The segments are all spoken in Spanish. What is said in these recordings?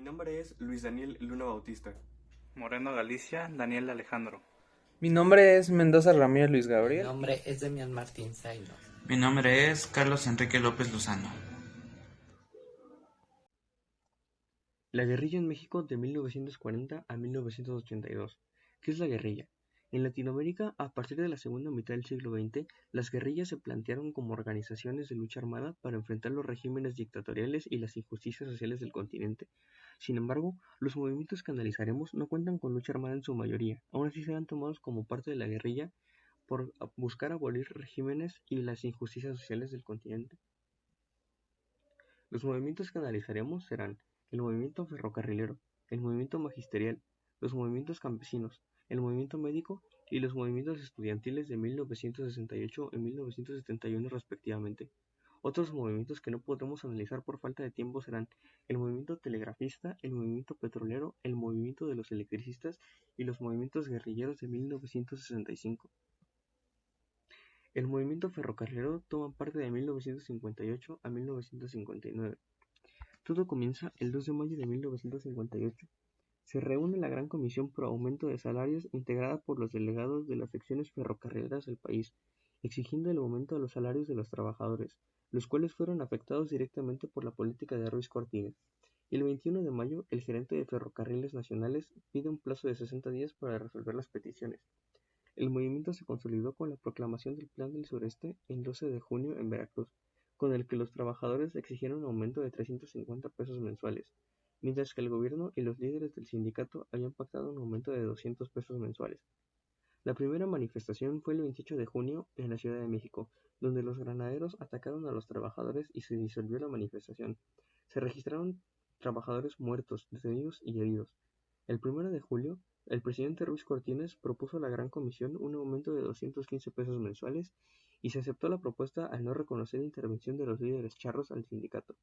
nombre es Luis Daniel Luna Bautista. Moreno Galicia, Daniel Alejandro. Mi nombre es Mendoza Ramírez Luis Mi Gabriel. nombre es Demian Martín Zaino. Mi nombre es Carlos Enrique López Lozano. La guerrilla en México de 1940 a 1982. ¿Qué es la guerrilla? En Latinoamérica, a partir de la segunda mitad del siglo XX, las guerrillas se plantearon como organizaciones de lucha armada para enfrentar los regímenes dictatoriales y las injusticias sociales del continente. Sin embargo, los movimientos que analizaremos no cuentan con lucha armada en su mayoría, aún así serán tomados como parte de la guerrilla por buscar abolir regímenes y las injusticias sociales del continente. Los movimientos que analizaremos serán el movimiento ferrocarrilero, el movimiento magisterial, los movimientos campesinos, el movimiento médico y los movimientos estudiantiles de 1968 y 1971 respectivamente. Otros movimientos que no podremos analizar por falta de tiempo serán el movimiento telegrafista, el movimiento petrolero, el movimiento de los electricistas y los movimientos guerrilleros de 1965. El movimiento ferrocarrilero toma parte de 1958 a 1959. Todo comienza el 2 de mayo de 1958. Se reúne la Gran Comisión por Aumento de Salarios integrada por los delegados de las secciones ferrocarrileras del país, exigiendo el aumento de los salarios de los trabajadores, los cuales fueron afectados directamente por la política de Ruiz Cortines. El 21 de mayo, el gerente de Ferrocarriles Nacionales pide un plazo de 60 días para resolver las peticiones. El movimiento se consolidó con la proclamación del Plan del Sureste el 12 de junio en Veracruz, con el que los trabajadores exigieron un aumento de 350 pesos mensuales, mientras que el gobierno y los líderes del sindicato habían pactado un aumento de 200 pesos mensuales. La primera manifestación fue el 28 de junio en la Ciudad de México, donde los granaderos atacaron a los trabajadores y se disolvió la manifestación. Se registraron trabajadores muertos, detenidos y heridos. El 1 de julio, el presidente Ruiz Cortines propuso a la Gran Comisión un aumento de 215 pesos mensuales y se aceptó la propuesta al no reconocer la intervención de los líderes charros al sindicato.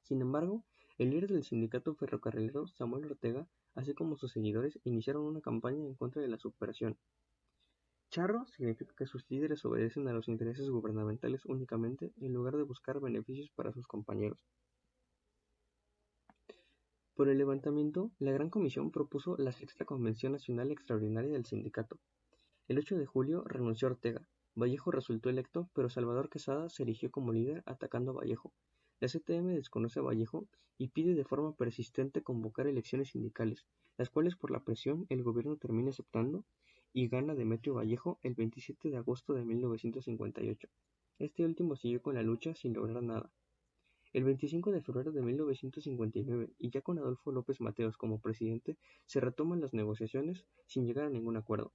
Sin embargo, el líder del sindicato ferrocarrilero, Samuel Ortega, así como sus seguidores, iniciaron una campaña en contra de la subversión. Charro significa que sus líderes obedecen a los intereses gubernamentales únicamente en lugar de buscar beneficios para sus compañeros. Por el levantamiento, la Gran Comisión propuso la Sexta Convención Nacional Extraordinaria del sindicato. El 8 de julio renunció Ortega. Vallejo resultó electo, pero Salvador Quesada se erigió como líder atacando a Vallejo. La CTM desconoce a Vallejo y pide de forma persistente convocar elecciones sindicales, las cuales por la presión el gobierno termina aceptando y gana Demetrio Vallejo el 27 de agosto de 1958. Este último siguió con la lucha sin lograr nada. El 25 de febrero de 1959, y ya con Adolfo López Mateos como presidente, se retoman las negociaciones sin llegar a ningún acuerdo.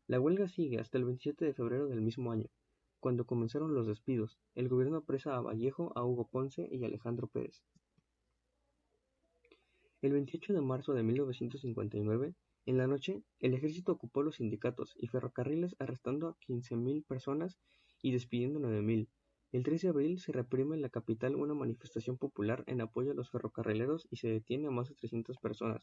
La huelga sigue hasta el 27 de febrero del mismo año, cuando comenzaron los despidos. El gobierno apresa a Vallejo, a Hugo Ponce y a Alejandro Pérez. El 28 de marzo de 1959, en la noche, el ejército ocupó los sindicatos y ferrocarriles arrestando a 15.000 personas y despidiendo 9.000. El 3 de abril se reprime en la capital una manifestación popular en apoyo a los ferrocarrileros y se detiene a más de 300 personas.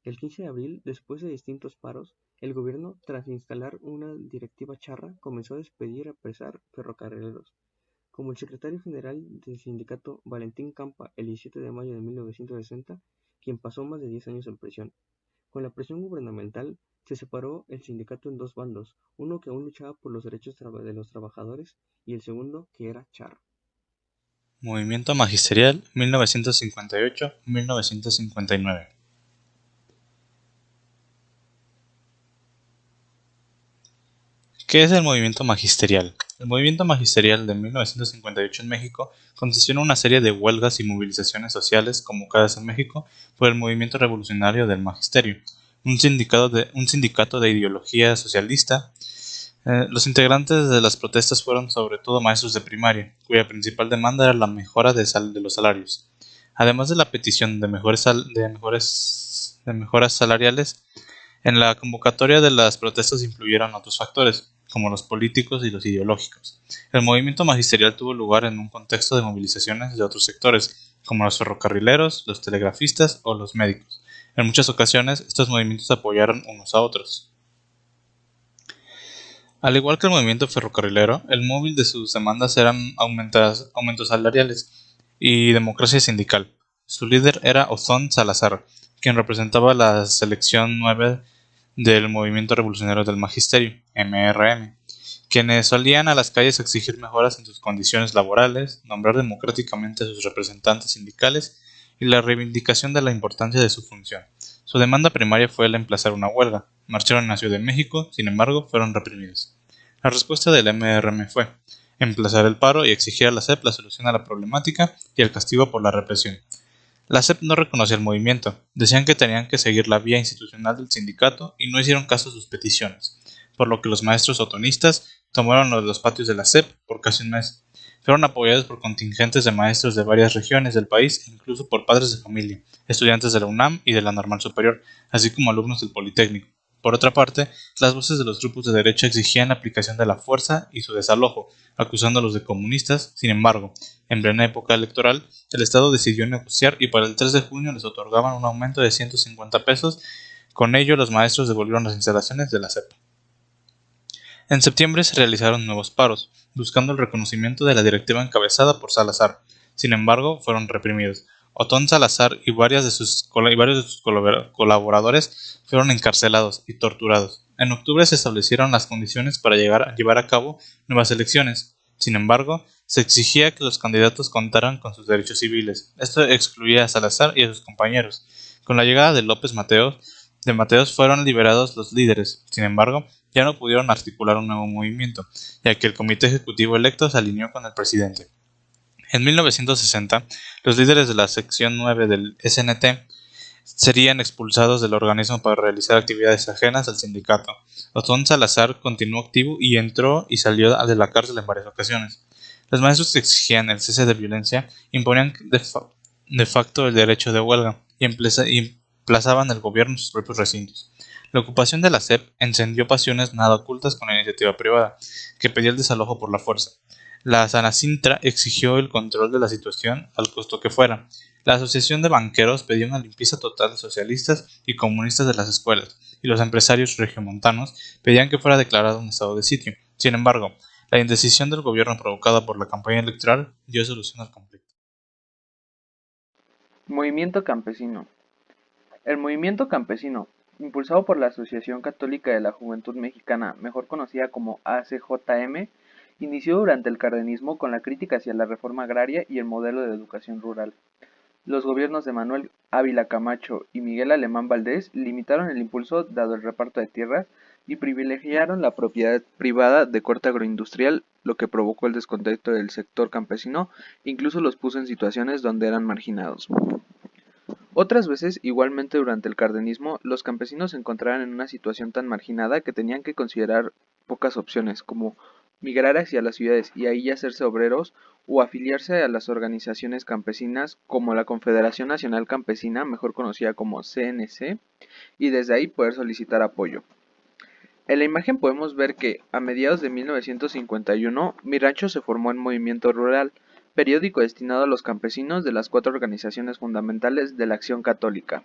El 15 de abril, después de distintos paros, el gobierno, tras instalar una directiva charra, comenzó a despedir y apresar ferrocarrileros, como el secretario general del sindicato Valentín Campa el 17 de mayo de 1960, quien pasó más de 10 años en prisión. Con la presión gubernamental, se separó el sindicato en dos bandos, uno que aún luchaba por los derechos de los trabajadores y el segundo que era charro. Movimiento Magisterial 1958-1959. ¿Qué es el movimiento magisterial? El movimiento magisterial de 1958 en México consistió en una serie de huelgas y movilizaciones sociales convocadas en México por el movimiento revolucionario del Magisterio, un sindicato de ideología socialista. Los integrantes de las protestas fueron sobre todo maestros de primaria, cuya principal demanda era la mejora de los salarios. Además de la petición de mejoras salariales, en la convocatoria de las protestas influyeron otros factores, como los políticos y los ideológicos. El movimiento magisterial tuvo lugar en un contexto de movilizaciones de otros sectores, como los ferrocarrileros, los telegrafistas o los médicos. En muchas ocasiones, estos movimientos apoyaron unos a otros. Al igual que el movimiento ferrocarrilero, el móvil de sus demandas eran aumentos salariales y democracia sindical. Su líder era Othón Salazar, quien representaba la sección 9 del Movimiento Revolucionario del Magisterio, MRM, quienes salían a las calles a exigir mejoras en sus condiciones laborales, nombrar democráticamente a sus representantes sindicales y la reivindicación de la importancia de su función. Su demanda primaria fue el emplazar una huelga. Marcharon a Ciudad de México, sin embargo, fueron reprimidos. La respuesta del MRM fue emplazar el paro y exigir a la SEP la solución a la problemática y el castigo por la represión. La SEP no reconoció el movimiento, decían que tenían que seguir la vía institucional del sindicato y no hicieron caso a sus peticiones, por lo que los maestros otonistas tomaron los patios de la SEP por casi un mes. Fueron apoyados por contingentes de maestros de varias regiones del país e incluso por padres de familia, estudiantes de la UNAM y de la Normal Superior, así como alumnos del Politécnico. Por otra parte, las voces de los grupos de derecha exigían la aplicación de la fuerza y su desalojo, acusándolos de comunistas. Sin embargo, en plena época electoral, el Estado decidió negociar y para el 3 de junio les otorgaban un aumento de 150 pesos. Con ello, los maestros devolvieron las instalaciones de la SEP. En septiembre se realizaron nuevos paros, buscando el reconocimiento de la directiva encabezada por Salazar. Sin embargo, fueron reprimidos. Othón Salazar y varios de sus colaboradores fueron encarcelados y torturados. En octubre se establecieron las condiciones para llevar a cabo nuevas elecciones. Sin embargo, se exigía que los candidatos contaran con sus derechos civiles. Esto excluía a Salazar y a sus compañeros. Con la llegada de López Mateos fueron liberados los líderes. Sin embargo, ya no pudieron articular un nuevo movimiento, ya que el comité ejecutivo electo se alineó con el presidente. En 1960, los líderes de la sección 9 del SNT serían expulsados del organismo para realizar actividades ajenas al sindicato. Othón Salazar continuó activo y entró y salió de la cárcel en varias ocasiones. Los maestros que exigían el cese de violencia imponían de facto el derecho de huelga y emplazaban el gobierno en sus propios recintos. La ocupación de la SEP encendió pasiones nada ocultas con la iniciativa privada, que pedía el desalojo por la fuerza. La Sanacintra exigió el control de la situación al costo que fuera. La Asociación de Banqueros pedía una limpieza total de socialistas y comunistas de las escuelas, y los empresarios regiomontanos pedían que fuera declarado un estado de sitio. Sin embargo, la indecisión del gobierno provocada por la campaña electoral dio solución al conflicto. Movimiento campesino. El movimiento campesino, impulsado por la Asociación Católica de la Juventud Mexicana, mejor conocida como ACJM, inició durante el cardenismo con la crítica hacia la reforma agraria y el modelo de educación rural. Los gobiernos de Manuel Ávila Camacho y Miguel Alemán Valdés limitaron el impulso dado el reparto de tierras y privilegiaron la propiedad privada de corte agroindustrial, lo que provocó el descontento del sector campesino e incluso los puso en situaciones donde eran marginados. Otras veces, igualmente durante el cardenismo, los campesinos se encontraban en una situación tan marginada que tenían que considerar pocas opciones, como migrar hacia las ciudades y ahí hacerse obreros o afiliarse a las organizaciones campesinas como la Confederación Nacional Campesina, mejor conocida como CNC, y desde ahí poder solicitar apoyo. En la imagen podemos ver que, a mediados de 1951, Mi Rancho se formó en Movimiento Rural, periódico destinado a los campesinos de las 4 organizaciones fundamentales de la Acción Católica.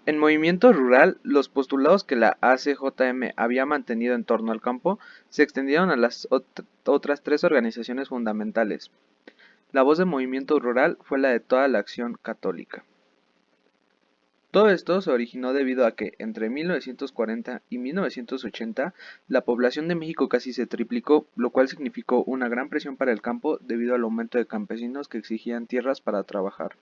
En Movimiento Rural, los postulados que la ACJM había mantenido en torno al campo se extendieron a las otras 3 organizaciones fundamentales. La voz de Movimiento Rural fue la de toda la Acción Católica. Todo esto se originó debido a que, entre 1940 y 1980, la población de México casi se triplicó, lo cual significó una gran presión para el campo debido al aumento de campesinos que exigían tierras para trabajar.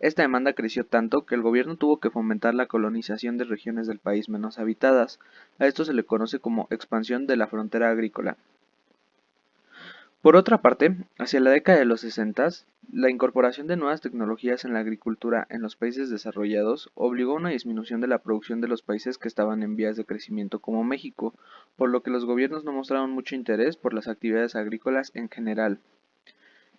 Esta demanda creció tanto que el gobierno tuvo que fomentar la colonización de regiones del país menos habitadas. A esto se le conoce como expansión de la frontera agrícola. Por otra parte, hacia la década de los 60, la incorporación de nuevas tecnologías en la agricultura en los países desarrollados obligó a una disminución de la producción de los países que estaban en vías de crecimiento como México, por lo que los gobiernos no mostraron mucho interés por las actividades agrícolas en general.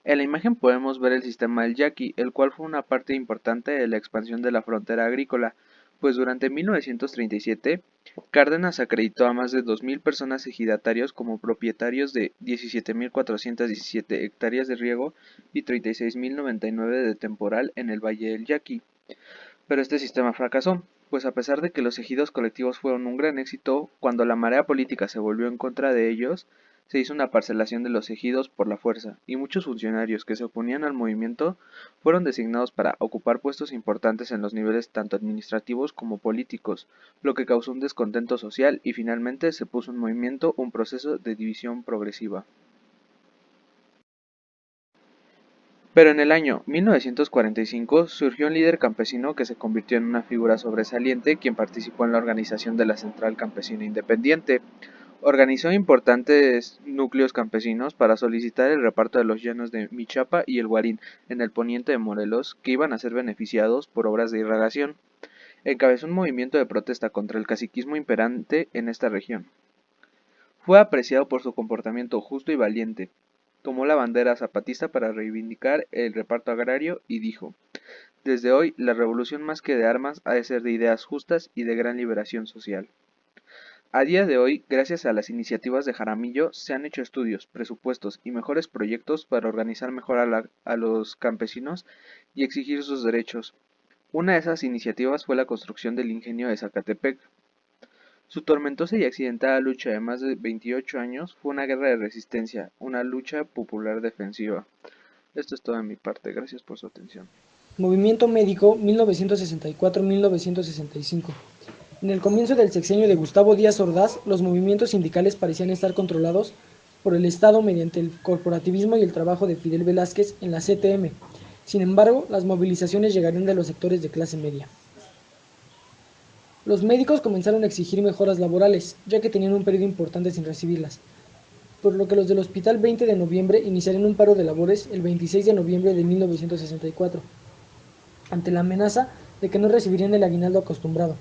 En la imagen podemos ver el sistema del yaqui, el cual fue una parte importante de la expansión de la frontera agrícola, pues durante 1937, Cárdenas acreditó a más de 2.000 personas ejidatarios como propietarios de 17.417 hectáreas de riego y 36.099 de temporal en el Valle del Yaqui. Pero este sistema fracasó, pues a pesar de que los ejidos colectivos fueron un gran éxito, cuando la marea política se volvió en contra de ellos, se hizo una parcelación de los ejidos por la fuerza, y muchos funcionarios que se oponían al movimiento fueron designados para ocupar puestos importantes en los niveles tanto administrativos como políticos, lo que causó un descontento social y finalmente se puso en movimiento un proceso de división progresiva. Pero en el año 1945 surgió un líder campesino que se convirtió en una figura sobresaliente quien participó en la organización de la Central Campesina Independiente. Organizó importantes núcleos campesinos para solicitar el reparto de los llanos de Michapa y el Guarín en el poniente de Morelos, que iban a ser beneficiados por obras de irrigación. Encabezó un movimiento de protesta contra el caciquismo imperante en esta región. Fue apreciado por su comportamiento justo y valiente. Tomó la bandera zapatista para reivindicar el reparto agrario y dijo: "Desde hoy, la revolución más que de armas ha de ser de ideas justas y de gran liberación social". A día de hoy, gracias a las iniciativas de Jaramillo, se han hecho estudios, presupuestos y mejores proyectos para organizar mejor a los campesinos y exigir sus derechos. Una de esas iniciativas fue la construcción del ingenio de Zacatepec. Su tormentosa y accidentada lucha de más de 28 años fue una guerra de resistencia, una lucha popular defensiva. Esto es todo de mi parte, gracias por su atención. Movimiento médico 1964-1965. En el comienzo del sexenio de Gustavo Díaz Ordaz, los movimientos sindicales parecían estar controlados por el Estado mediante el corporativismo y el trabajo de Fidel Velázquez en la CTM. Sin embargo, las movilizaciones llegarían de los sectores de clase media. Los médicos comenzaron a exigir mejoras laborales, ya que tenían un periodo importante sin recibirlas, por lo que los del Hospital 20 de Noviembre iniciarían un paro de labores el 26 de noviembre de 1964, ante la amenaza de que no recibirían el aguinaldo acostumbrado.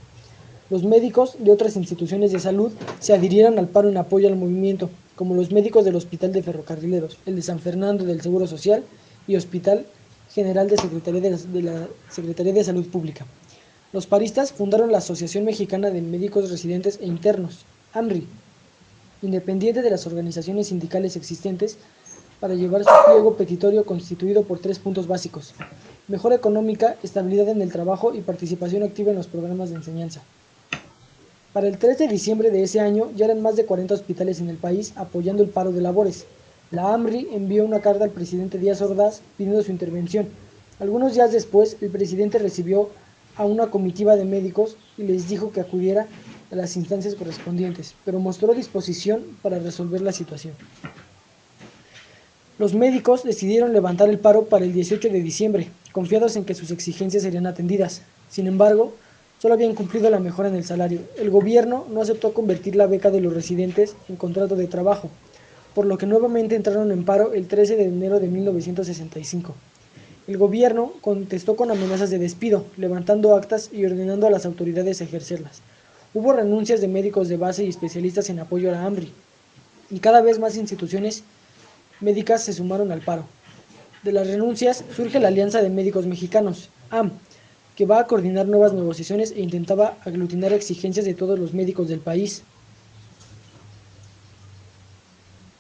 Los médicos de otras instituciones de salud se adhirieron al paro en apoyo al movimiento, como los médicos del Hospital de Ferrocarrileros, el de San Fernando del Seguro Social y Hospital General de la Secretaría de Salud Pública. Los paristas fundaron la Asociación Mexicana de Médicos Residentes e Internos, AMRI, independiente de las organizaciones sindicales existentes, para llevar su pliego petitorio constituido por 3 puntos básicos: mejora económica, estabilidad en el trabajo y participación activa en los programas de enseñanza. Para el 3 de diciembre de ese año ya eran más de 40 hospitales en el país apoyando el paro de labores. La AMRI envió una carta al presidente Díaz Ordaz pidiendo su intervención. Algunos días después, el presidente recibió a una comitiva de médicos y les dijo que acudiera a las instancias correspondientes, pero mostró disposición para resolver la situación. Los médicos decidieron levantar el paro para el 18 de diciembre, confiados en que sus exigencias serían atendidas. Sin embargo, solo habían cumplido la mejora en el salario. El gobierno no aceptó convertir la beca de los residentes en contrato de trabajo, por lo que nuevamente entraron en paro el 13 de enero de 1965. El gobierno contestó con amenazas de despido, levantando actas y ordenando a las autoridades a ejercerlas. Hubo renuncias de médicos de base y especialistas en apoyo a la AMRI, y cada vez más instituciones médicas se sumaron al paro. De las renuncias surge la Alianza de Médicos Mexicanos, AM, que va a coordinar nuevas negociaciones e intentaba aglutinar exigencias de todos los médicos del país.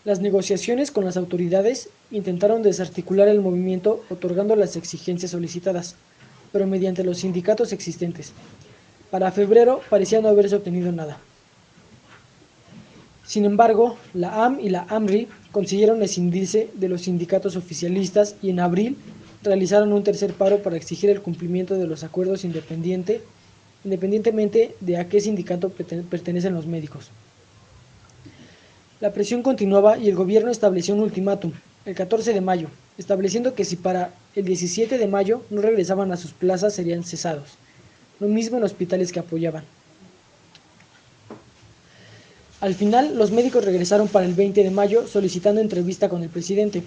Las negociaciones con las autoridades intentaron desarticular el movimiento otorgando las exigencias solicitadas, pero mediante los sindicatos existentes. Para febrero parecía no haberse obtenido nada. Sin embargo, la AM y la AMRI consiguieron escindirse de los sindicatos oficialistas y en abril realizaron un tercer paro para exigir el cumplimiento de los acuerdos independientemente de a qué sindicato pertenecen los médicos. La presión continuaba y el gobierno estableció un ultimátum, el 14 de mayo, estableciendo que si para el 17 de mayo no regresaban a sus plazas serían cesados, lo mismo en hospitales que apoyaban. Al final, los médicos regresaron para el 20 de mayo solicitando entrevista con el presidente.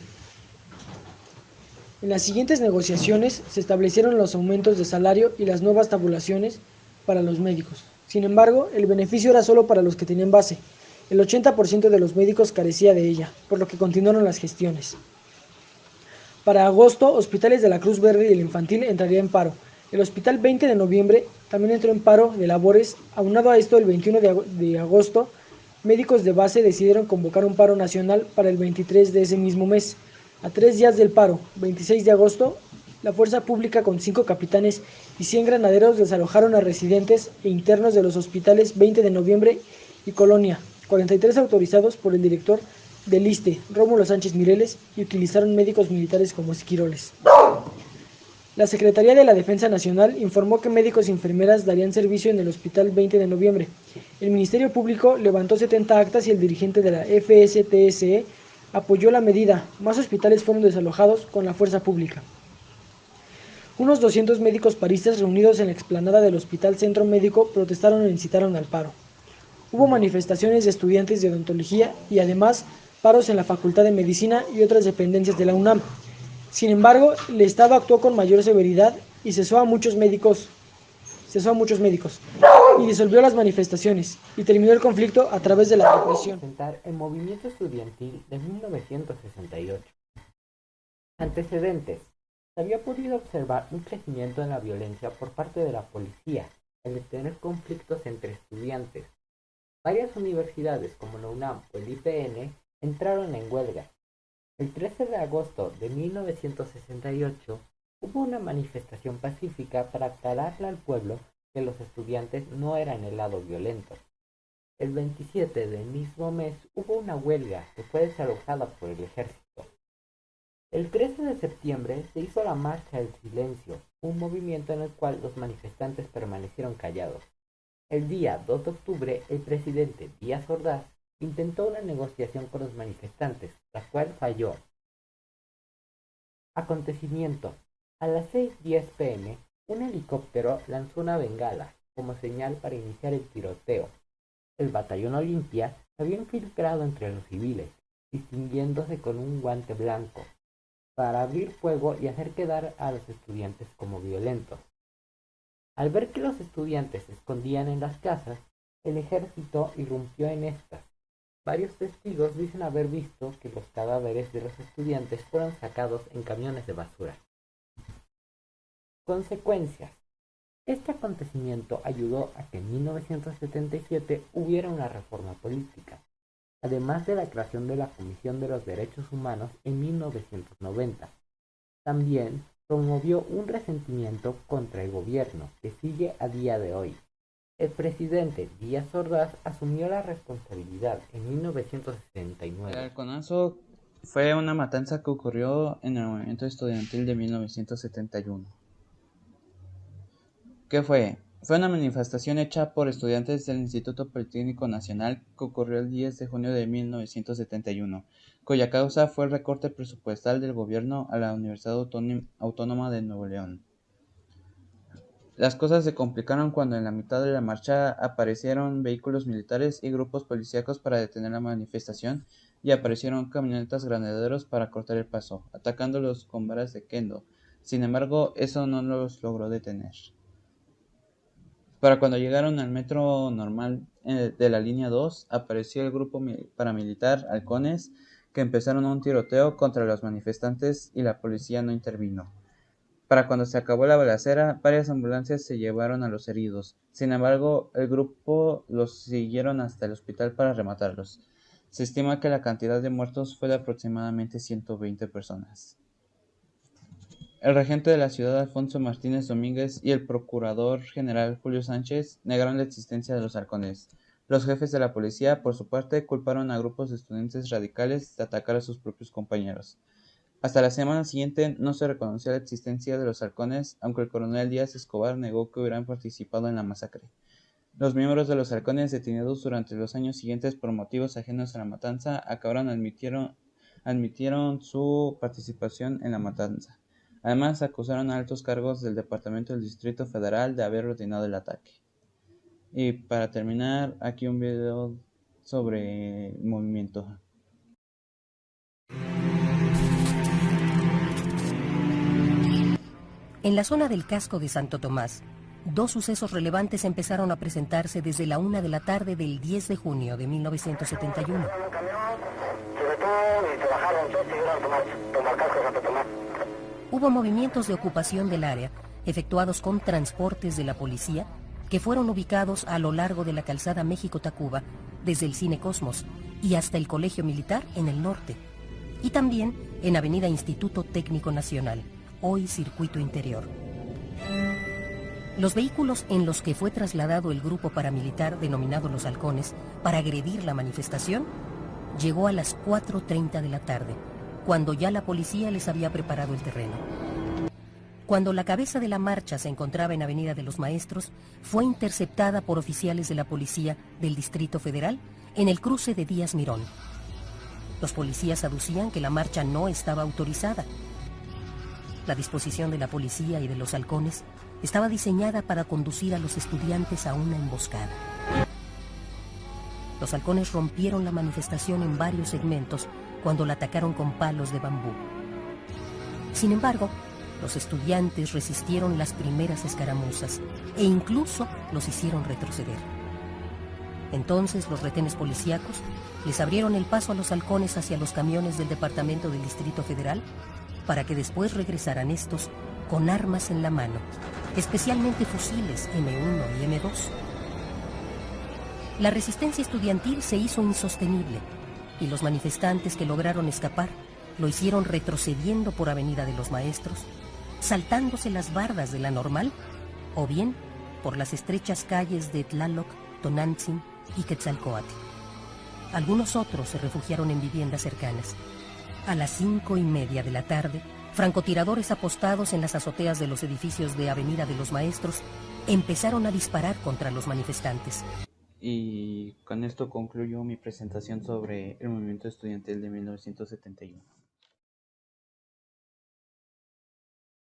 En las siguientes negociaciones se establecieron los aumentos de salario y las nuevas tabulaciones para los médicos. Sin embargo, el beneficio era solo para los que tenían base. El 80% de los médicos carecía de ella, por lo que continuaron las gestiones. Para agosto, hospitales de la Cruz Verde y el Infantil entrarían en paro. El Hospital 20 de Noviembre también entró en paro de labores. Aunado a esto, el 21 de agosto, médicos de base decidieron convocar un paro nacional para el 23 de ese mismo mes. A 3 días del paro, 26 de agosto, la fuerza pública con 5 capitanes y 100 granaderos desalojaron a residentes e internos de los hospitales 20 de noviembre y Colonia, 43 autorizados por el director del ISSSTE, Rómulo Sánchez Mireles, y utilizaron médicos militares como esquiroles. La Secretaría de la Defensa Nacional informó que médicos y enfermeras darían servicio en el hospital 20 de noviembre. El Ministerio Público levantó 70 actas y el dirigente de la FSTSE apoyó la medida. Más hospitales fueron desalojados con la fuerza pública. Unos 200 médicos paristas reunidos en la explanada del Hospital Centro Médico protestaron e incitaron al paro. Hubo manifestaciones de estudiantes de odontología y además paros en la Facultad de Medicina y otras dependencias de la UNAM. Sin embargo, el Estado actuó con mayor severidad y cesó a muchos médicos y disolvió las manifestaciones y terminó el conflicto a través de la represión. Presentar el movimiento estudiantil de 1968. Antecedentes. Se había podido observar un crecimiento en la violencia por parte de la policía, el tener conflictos entre estudiantes. Varias universidades como la UNAM o el IPN entraron en huelga. El 13 de agosto de 1968 hubo una manifestación pacífica para aclararle al pueblo que los estudiantes no eran el lado violento. El 27 del mismo mes hubo una huelga que fue desalojada por el ejército. El 13 de septiembre se hizo la Marcha del Silencio, un movimiento en el cual los manifestantes permanecieron callados. El día 2 de octubre, el presidente Díaz Ordaz intentó una negociación con los manifestantes, la cual falló. Acontecimiento. A las 6:10 p.m., un helicóptero lanzó una bengala como señal para iniciar el tiroteo. El batallón Olimpia se había infiltrado entre los civiles, distinguiéndose con un guante blanco, para abrir fuego y hacer quedar a los estudiantes como violentos. Al ver que los estudiantes se escondían en las casas, el ejército irrumpió en estas. Varios testigos dicen haber visto que los cadáveres de los estudiantes fueron sacados en camiones de basura. Consecuencias. Este acontecimiento ayudó a que en 1977 hubiera una reforma política, además de la creación de la Comisión de los Derechos Humanos en 1990. También promovió un resentimiento contra el gobierno que sigue a día de hoy. El presidente Díaz Ordaz asumió la responsabilidad en 1969. El halconazo fue una matanza que ocurrió en el movimiento estudiantil de 1971. ¿Qué fue? Fue una manifestación hecha por estudiantes del Instituto Politécnico Nacional que ocurrió el 10 de junio de 1971, cuya causa fue el recorte presupuestal del gobierno a la Universidad Autónoma de Nuevo León. Las cosas se complicaron cuando en la mitad de la marcha aparecieron vehículos militares y grupos policíacos para detener la manifestación y aparecieron camionetas granaderos para cortar el paso, atacándolos con varas de kendo. Sin embargo, eso no los logró detener. Para cuando llegaron al metro normal de la línea 2, apareció el grupo paramilitar Halcones, que empezaron un tiroteo contra los manifestantes y la policía no intervino. Para cuando se acabó la balacera, varias ambulancias se llevaron a los heridos. Sin embargo, el grupo los siguieron hasta el hospital para rematarlos. Se estima que la cantidad de muertos fue de aproximadamente 120 personas. El regente de la ciudad, Alfonso Martínez Domínguez, y el procurador general Julio Sánchez negaron la existencia de los halcones. Los jefes de la policía, por su parte, culparon a grupos de estudiantes radicales de atacar a sus propios compañeros. Hasta la semana siguiente no se reconoció la existencia de los halcones, aunque el coronel Díaz Escobar negó que hubieran participado en la masacre. Los miembros de los halcones detenidos durante los años siguientes por motivos ajenos a la matanza admitieron su participación en la matanza. Además, acusaron a altos cargos del Departamento del Distrito Federal de haber ordenado el ataque. Y para terminar, aquí un video sobre el movimiento. En la zona del casco de Santo Tomás, dos sucesos relevantes empezaron a presentarse desde la 1 de la tarde del 10 de junio de 1971. Hubo movimientos de ocupación del área, efectuados con transportes de la policía, que fueron ubicados a lo largo de la calzada México-Tacuba, desde el Cine Cosmos y hasta el Colegio Militar en el norte, y también en Avenida Instituto Técnico Nacional, hoy Circuito Interior. Los vehículos en los que fue trasladado el grupo paramilitar denominado Los Halcones para agredir la manifestación llegó a las 4:30 de la tarde, cuando ya la policía les había preparado el terreno. Cuando la cabeza de la marcha se encontraba en Avenida de los Maestros, fue interceptada por oficiales de la policía del Distrito Federal en el cruce de Díaz Mirón. Los policías aducían que la marcha no estaba autorizada. La disposición de la policía y de los halcones estaba diseñada para conducir a los estudiantes a una emboscada. Los halcones rompieron la manifestación en varios segmentos cuando la atacaron con palos de bambú. Sin embargo, los estudiantes resistieron las primeras escaramuzas e incluso los hicieron retroceder. Entonces los retenes policíacos les abrieron el paso a los halcones hacia los camiones del Departamento del Distrito Federal para que después regresaran estos con armas en la mano, especialmente fusiles M1 y M2. La resistencia estudiantil se hizo insostenible y los manifestantes que lograron escapar lo hicieron retrocediendo por Avenida de los Maestros, saltándose las bardas de la Normal, o bien por las estrechas calles de Tlaloc, Tonantzin y Quetzalcóatl. Algunos otros se refugiaron en viviendas cercanas. A las 5:30 de la tarde, francotiradores apostados en las azoteas de los edificios de Avenida de los Maestros empezaron a disparar contra los manifestantes. Y con esto concluyo mi presentación sobre el movimiento estudiantil de 1971.